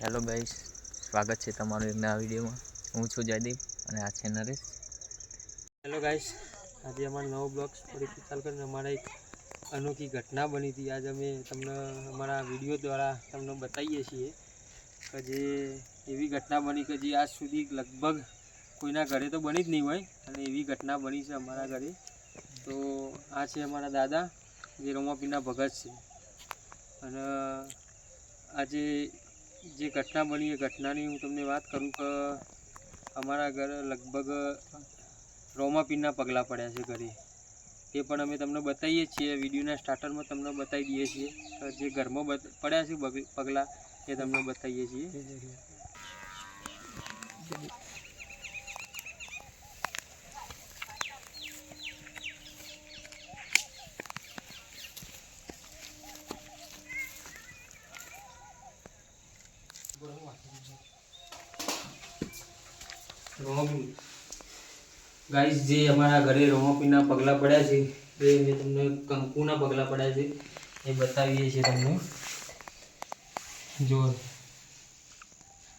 Hello guys, સ્વાગત છે તમારું એક નવા વિડીયોમાં. હું છું જયદીપ અને આ છે નરેશ. હેલો ગાઈસ, આજે અમારો નવો બ્લોગ ફરીથી ચાલુ કરીને અમારે એક અનોખી ઘટના બની હતી. આજે અમે તમને અમારા વિડીયો દ્વારા તમને બતાવીએ છીએ કે જે એવી ઘટના બની કે જે આજ સુધી લગભગ કોઈના ઘરે તો બની જ નહીં હોય અને એવી ઘટના બની છે અમારા ઘરે. તો આ છે અમારા દાદા જે રોમાપીરના ભગત છે અને આજે જે ઘટના બની એ ઘટનાની હું તમને વાત કરું કે અમારા ઘરે લગભગ રોમાપીરના પગલાં પડ્યા છે ઘરે. એ પણ અમે તમને બતાવીએ છીએ, વિડીયોના સ્ટાર્ટરમાં તમને બતાવી દઈએ છીએ. જે ઘરમાં પડ્યા છે પગલાં એ તમને બતાવીએ છીએ. ગાઈસ, જે અમારા ઘરે રોમાપીરના પગલાં પડ્યા છે એ મેં તમને કંકુના પગલાં પડ્યા છે એ બતાવીએ છીએ તમને. જો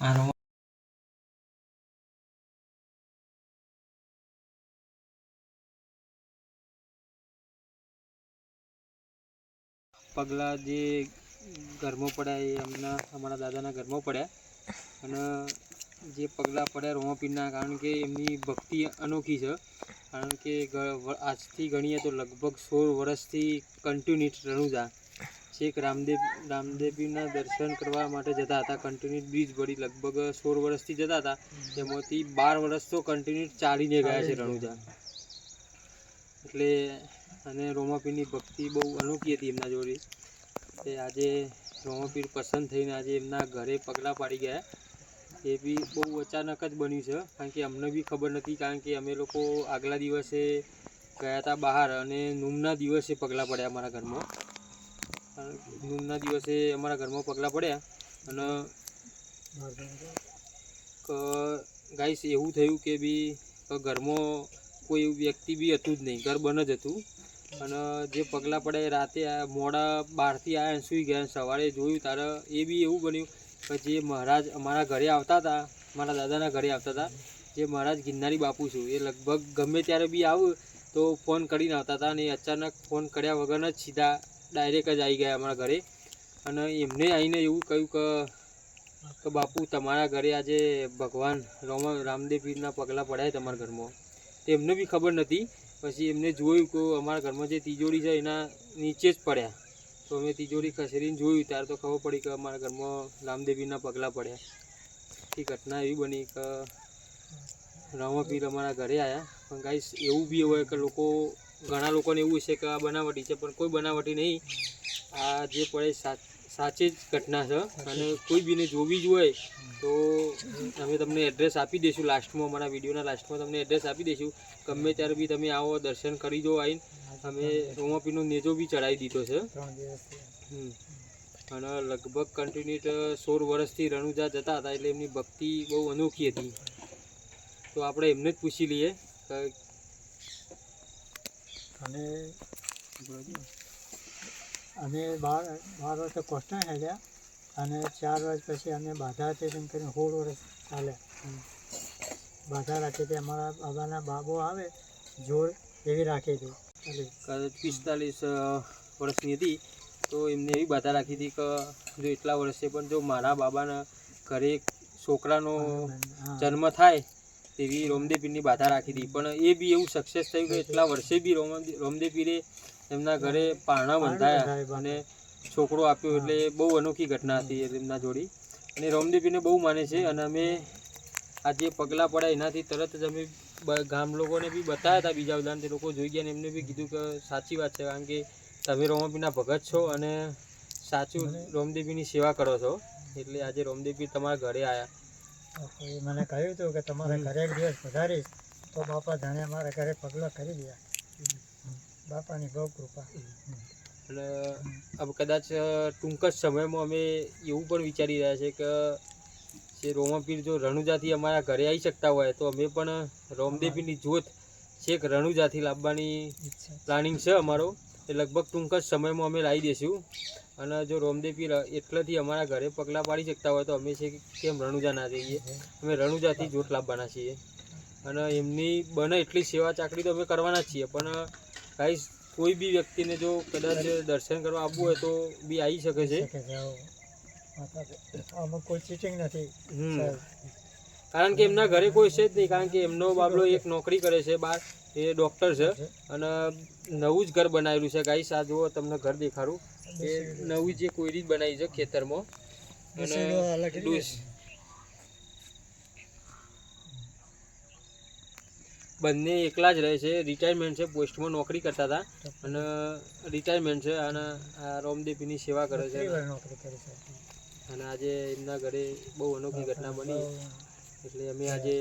આ પગલાં જે ઘરમાં પડ્યા એ અમારા દાદાના ઘરમાં પડ્યા અને જે પગલાં પડ્યા રોમાપીરના, કારણ કે એમની ભક્તિ અનોખી છે. કારણ કે આજથી ગણીએ તો લગભગ 16 વર્ષથી કન્ટિન્યુ રણુજા છેક રામદેવપીરના દર્શન કરવા માટે જતા હતા. કન્ટિન્યુ બ્રિજ ભરી લગભગ 16 વર્ષથી જતા હતા, એમાંથી 12 વર્ષ તો કન્ટિન્યુ ચાલીને ગયા છે રણુજા. એટલે અને રોમાપીરની ભક્તિ બહુ અનોખી હતી એમના જોડે. તે આજે રોમાપીર પસંદ થઈને આજે એમના ઘરે પગલાં પાડી ગયા. એ બી બહુ અચાનક જ બન્યું છે, કારણ કે અમને બી ખબર નથી. કારણ કે અમે લોકો આગલા દિવસે ગયા હતા બહાર અને નૂમના દિવસે પગલાં પડ્યા અમારા ઘરમાં. નૂમના દિવસે અમારા ઘરમાં પગલાં પડ્યા અને ગાઈસ એવું થયું કે બી ઘરમાં કોઈ એવું વ્યક્તિ બી હતું જ નહીં, ઘર બંધ જ હતું. અને જે પગલાં પડ્યા રાતે મોડા 12થી આવ્યા, સૂઈ ગયા. સવારે જોયું ત્યારે એ બી એવું બન્યું કે જે મહારાજ અમારા ઘરે આવતા હતા, મારા દાદાના ઘરે આવતા હતા, જે મહારાજ ગિરનારી બાપુ છું, એ લગભગ ગમે ત્યારે બી આવું તો ફોન કરીને આવતા હતા અને અચાનક ફોન કર્યા વગર જ સીધા ડાયરેક્ટ જ આવી ગયા અમારા ઘરે. અને એમને આવીને એવું કહ્યું કે બાપુ તમારા ઘરે આજે ભગવાન રામદેવ પીરના પગલાં પડ્યા તમારા ઘરમાં. તો એમને બી ખબર નથી. પછી એમને જોયું કે અમારા ઘરમાં જે તિજોરી છે એના નીચે જ પડ્યા. તો અમે તિજોરી ખસેડીને જોયું ત્યારે તો ખબર પડી કે અમારા ઘરમાં રામદેવીના પગલાં પડ્યા. એ ઘટના એવી બની કે રામાપીર અમારા ઘરે આવ્યા. પણ ગાઈસ એવું બી હોય કે ઘણા લોકોને એવું છે કે આ બનાવટી છે, પણ કોઈ બનાવટી નહીં. આ જે પડે સાચી જ ઘટના છે. અને કોઈ બીને જોવી જ હોય તો અમે તમને એડ્રેસ આપી દઈશું લાસ્ટમાં, અમારા વિડીયોના લાસ્ટમાં તમને એડ્રેસ આપી દઈશું. ગમે ત્યારે બી તમે આવો, દર્શન કરી દો આવીને. અમે રોમાપીરનો નેજો બી ચડાવી દીધો છે. અને લગભગ કન્ટિન્યુ 16 વર્ષથી રણુજા જતા હતા, એટલે એમની ભક્તિ બહુ અનોખી હતી. તો આપણે એમને જ પૂછી લઈએ. અમે 12 વર્ષ કોસ્ટા હેડ્યા અને 4 વર્ષ પછી અમે બાધા સ્ટેશન કરીને 16 વર્ષ ચાલ્યા. બાધા રાખી હતી. અમારા બાબાના બાબો આવે જોર એવી રાખી હતી. 45 વર્ષની હતી તો એમને એવી બાધા રાખી હતી કે જો એટલા વર્ષે પણ જો મારા બાબાના ઘરે છોકરાનો જન્મ થાય તેવી રામદેવ પીરની બાધા રાખી હતી. પણ એ બી એવું સક્સેસ થયું કે એટલા વર્ષે બી રામદેવ પીરે એમના ઘરે પારણા બંધાયા અને છોકરો આપ્યો. એટલે બહુ અનોખી ઘટના હતી એમના જોડી. અને રામદેવ પીરને બહુ માને છે. અને અમે આ જે પગલાં પડ્યા એનાથી તરત જ અમે ગામ લોકોને બી બતાવ્યા હતા. બીજા બધાને તે લોકો જોઈ ગયા અને એમને બી કીધું કે સાચી વાત છે, કારણ કે તમે રોમાપીરના ભગત છો અને સાચું રામદેવપીરની સેવા કરો છો. એટલે આજે રામદેવપીર તમારા ઘરે આવ્યા. મને કહ્યું હતું કે તમારા ઘરે એક દિવસ પધારીશ તો બાપા જાણે અમારા ઘરે પગલાં કરી ગયા. બાપાની બહુ કૃપા. અને હવે કદાચ ટૂંક જ સમયમાં અમે એવું પણ વિચારી રહ્યા છીએ કે જે રોમાપીર જો રણુજાથી અમારા ઘરે આવી શકતા હોય તો અમે પણ રામદેવપીરની જોત છેક રણુજાથી લાવવાની પ્લાનિંગ છે અમારો. એ લગભગ ટૂંક જ સમયમાં અમે લાવી દઈશું. અને જો રોમદેવ પીર એટલેથી અમારા ઘરે પગલાં પાડી શકતા હોય તો અમે છે કેમ રણુજા ના જઈએ. અમે રણુજાથી જોત લાવવાના છીએ અને એમની બને એટલી સેવા ચાકરી તો અમે કરવાના જ છીએ. પણ ગાઈસ કોઈ બી વ્યક્તિને જો કદાચ દર્શન કરવા આવવું હોય તો બી આવી શકે છે. આમાં કોઈ ચીટિંગ નથી. કારણ કે એમના ઘરે કોઈ છે જ નહીં. કારણ કે એમનો બાબલો એક નોકરી કરે છે બહાર, એ ડૉક્ટર છે અને નવું જ ઘર બનાવેલું છે. ગાઈસ આ જુઓ તમને ઘર દેખાડું, એ નવી જે કોયરી જ બનાવી છે ખેતરમાં. અને બંને એકલા જ રહે છે. રિટાયરમેન્ટ છે, પોસ્ટમાં નોકરી કરતા હતા અને રિટાયરમેન્ટ છે. અને આ રોમદેવની સેવા કરે છે. અને આજે એમના ઘરે બહુ અનોખી ઘટના બની, એટલે અમે આજે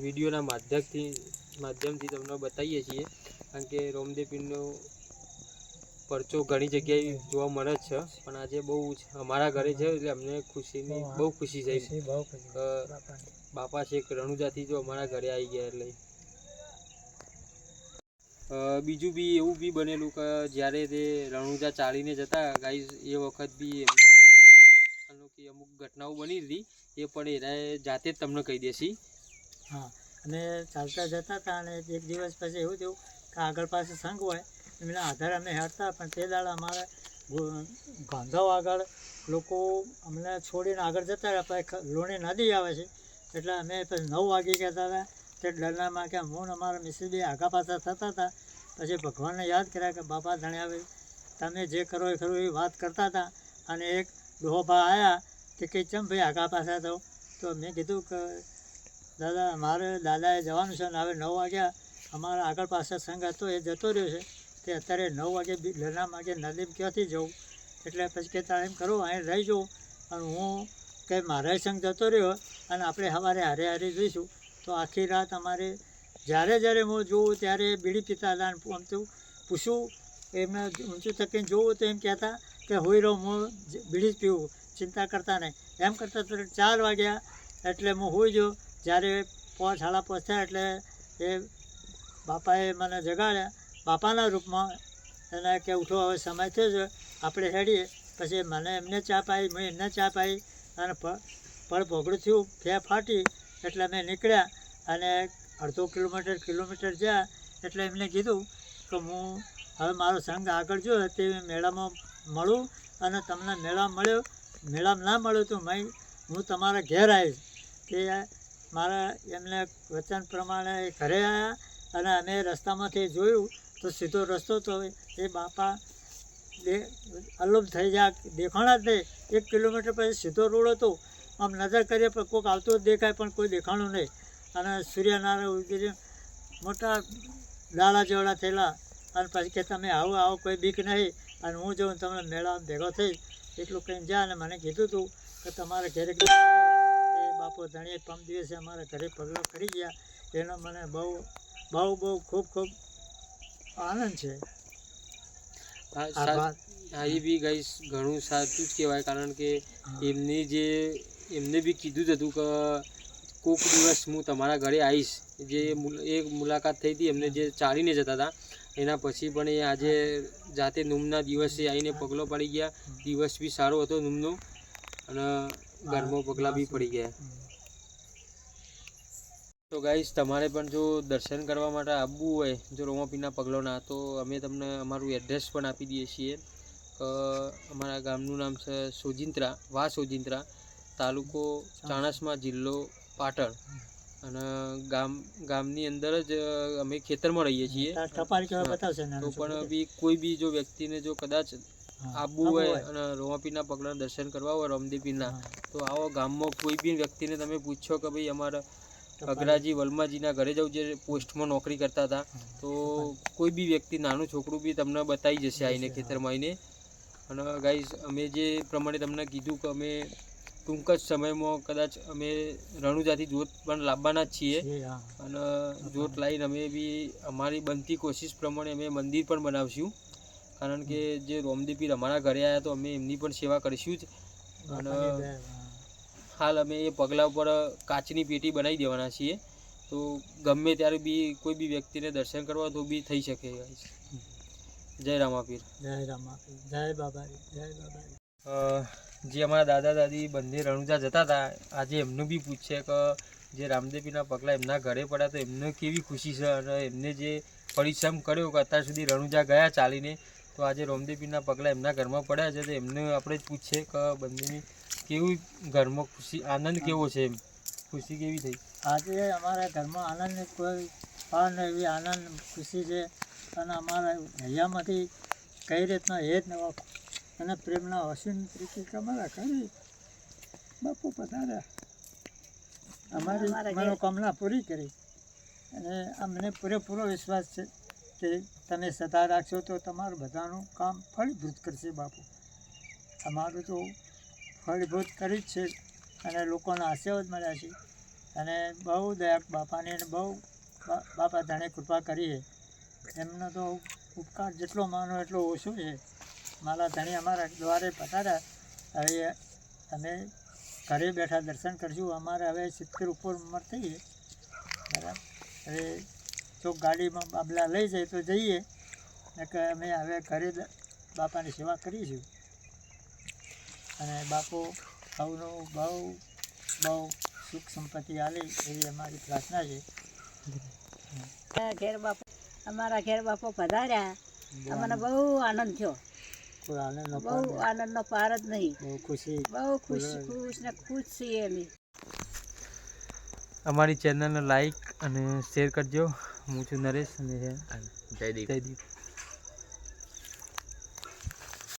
વિડીયોના માધ્યમથી તમને બતાવીએ છીએ. કારણ કે રોમદેવ પીરનો પરચો ઘણી જગ્યાએ જોવા મળે જ છે, પણ આજે બહુ અમારા ઘરે છે એટલે અમને બહુ ખુશી થઈ કે બાપા છે એક રણુજાથી જો અમારા ઘરે આવી ગયા. એટલે બીજું બી એવું બી બનેલું કે જ્યારે તે રણુજા ચાલીને જતા ગાઈઝ, એ વખત બી એમના જોડે અનોખી અમુક ઘટનાઓ બની હતી. એ પણ એરાએ જાતે જ તમને કહી દેશી. હા, અને ચાલતા જતા હતા અને એક દિવસ પછી એવું થયું કે આગળ પાસે સંઘ હોય એમના આધારે અમે હેરતા, પણ તે દાડા અમારે ગાંધાવ આગળ લોકો અમને છોડીને આગળ જતા રહ્યા. પછી લોણી નદી આવે છે એટલે અમે પછી 9 વાગે કહેતા હતા. તે ડરનામાં કે હું અમારા મિસિસ બી આગા પાછા થતા હતા. પછી ભગવાનને યાદ કર્યા કે બાપા ધણ્યા તમે જે કરો એ ખરું એવી વાત કરતા હતા. અને એક ડોહોભા આવ્યા કે કંઈ ચમ ભાઈ આગા પાછા થયો. તો મેં કીધું કે દાદા મારે દાદાએ જવાનું છે ને હવે 9 વાગ્યા અમારા આગળ પાસે સંઘ હતો એ જતો રહ્યો છે. તે અત્યારે 9 વાગે લરના માગે નદીમ ક્યાંથી જવું. એટલે પછી કહેતા એમ કરો અહીં રહી જાઉં અને હું કંઈ મારા સંઘ જતો રહ્યો અને આપણે સવારે હારે હારે જઈશું. તો આખી રાત અમારે જ્યારે હું જોઉં ત્યારે બીડી પીતા હતા. અને આમ તો પૂછું એમને ઊંચું થકીને જોવું તો એમ કહેતા કે હોઈ રહો હું બીડી જ પીવું, ચિંતા કરતા નહીં. એમ કરતાં 4 વાગ્યા એટલે હું હોઈ ગયો. જ્યારે 5 સાડા 5 થયા એટલે એ બાપાએ મને જગાડ્યા બાપાના રૂપમાં. એને કે ઉઠો હવે સમય થયો છે આપણે હેડીએ. પછી મને એમને ચા પાઈ, મેં એમને ચા પાઈ અને પળ ભોગડું થયું, ફે ફાટી એટલે અમે નીકળ્યા. અને અડધો કિલોમીટર ગયા એટલે એમને કીધું કે હું હવે મારો સંઘ આગળ જો તે મેળામાં મળું અને તમને મેળામાં ના મળ્યો તો હું તમારા ઘેર આવીશ. તે મારા એમને વચન પ્રમાણે ઘરે આવ્યા અને અમે રસ્તામાંથી જોયું તો સીધો રસ્તો તો એ બાપા અલુપ થઈ જાય, દેખાણા જ નહીં. 1 કિલોમીટર પછી સીધો રોડ હતો. આમ નજર કરીએ પણ કોઈક આવતું જ દેખાય પણ કોઈ દેખાણું નહીં. અને સૂર્યનારાયણ ઉતરી મોટા ડાળા જેવડા થયેલા. અને પછી કે તમે આવો કોઈ બીક નહીં અને હું જાઉં તમને મેળામાં ભેગો થઈ એટલું કહીને જાય. અને મને કીધું હતું કે તમારા ઘરે એ બાપો ધણીએ 5 દિવસે અમારા ઘરે પગલો કરી ગયા. એનો મને બહુ ખૂબ આનંદ છે. હા, એ બી ગાઈસ ઘણું સાચું જ કહેવાય. કારણ કે એમને બી કીધું જ હતું કે કોઈક દિવસ હું તમારા ઘરે આવીશ. જે એક મુલાકાત થઈ હતી એમને જે ચાલીને જતા હતા એના પછી પણ એ આજે જાતે નૂમના દિવસે આવીને પગલો પડી ગયા. દિવસ બી સારો હતો નૂમનો અને ઘરમાં પગલા બી પડી ગયા. તો ગાઈસ તમારે પણ જો દર્શન કરવા માટે આવવું હોય જો રોમાપીરના પગલોના, તો અમે તમને અમારું એડ્રેસ પણ આપી દઈએ છીએ. અમારા ગામનું નામ છે સોજિંત્રા, તાલુકો ચાણસ્મા, જિલ્લો પાટણ. અને ગામની અંદર જ અમે ખેતરમાં રહીએ છીએ. તો પણ બી કોઈ બી જો વ્યક્તિને જો કદાચ આવવું હોય અને રોમાપીરના પગલાના દર્શન કરવા હોય રોમદેવપીરના, તો આવો ગામમાં કોઈ બી વ્યક્તિને તમે પૂછો કે ભાઈ અમારા અગરાજી વલમાજીના ઘરે જવું જે પોસ્ટમાં નોકરી કરતા હતા, તો કોઈ બી વ્યક્તિ નાનું છોકરું બી તમને બતાવી જશે આવીને ખેતરમાં આવીને. અને ગાઈઝ અમે જે પ્રમાણે તમને કીધું કે અમે ટૂંક જ સમયમાં કદાચ અમે રણુજાથી જોત પણ લાવવાના જ છીએ. અને જોત લાવીને અમે બી અમારી બનતી કોશિશ પ્રમાણે અમે મંદિર પણ બનાવશું. કારણ કે જે રોમદેવ પીર અમારા ઘરે આવ્યા તો અમે એમની પણ સેવા કરીશું જ. અને હાલ અમે એ પગલા ઉપર કાચની પેટી બનાવી દેવાના છીએ. તો ગમે ત્યારે બી કોઈ બી વ્યક્તિને દર્શન કરવા તો બી થઈ શકે. જય રામાપીર. જય રામાપીર, જય બાબારી, જય બાબારી. જે અમારા દાદા દાદી બંને રણુજા જતા હતા, આજે એમનું બી પૂછે કે જે રામદેવપીરના પગલાં એમના ઘરે પડ્યા તો એમને કેવી ખુશી છે અને એમને જે પરિશ્રમ કર્યો કે અત્યાર સુધી રણુજા ગયા ચાલીને, તો આજે રામદેવપીરના પગલાં એમના ઘરમાં પડ્યા છે તો એમને આપણે જ પૂછીએ કે બંનેની કેવું ઘરમાં ખુશી આનંદ કેવો છે, એમ ખુશી કેવી થઈ? આજે અમારા ઘરમાં આનંદની કોઈ પાર નહીં એવી આનંદ ખુશી છે. અને અમારા હૈયામાંથી કઈ રીતના હેત અને પ્રેમના અસીમ પ્રીતિ અમારા ઘરે બાપુ પધાર્યા, અમારી મનોકામના પૂરી કરી. અને અમને પૂરેપૂરો વિશ્વાસ છે કે તમે સદા રાખશો તો તમારું બધાનું કામ ફળીભૂત કરશે બાપુ. અમારું તો ફળીભૂત કરી જ છે અને લોકોના આશીર્વાદ મળ્યા છે. અને બહુ દયા બાપાને બહુ બાપા જાણે કૃપા કરી છે. એમનો તો ઉપકાર જેટલો માનો એટલો ઓછો છે. મારા ધણી અમારા દ્વારે પધાર્યા. હવે અમે ઘરે બેઠા દર્શન કરશું. અમારે હવે 70 ઉપર ઉંમર થઈ છે, બરાબર. હવે જો ગાડીમાં બાબલા લઈ જાય તો જઈએ, કે અમે હવે ઘરે બાપાની સેવા કરીશું. અને બાપુ સૌનું બહુ બહુ સુખ સંપત્તિ આલે એવી અમારી પ્રાર્થના છે. ઘેર બાપુ અમારા ઘેર બાપુ પધાર્યા, અમને બહુ આનંદ થયો. કોઈ આનંદનો બહુ આનંદનો પાર જ નહીં. બહુ ખુશી. બહુ ખુશ ને ખુશ છીએ અમે. અમારી ચેનલને લાઈક અને શેર કરજો. હું છું નરેશ અને જયદીપ. જયદીપ.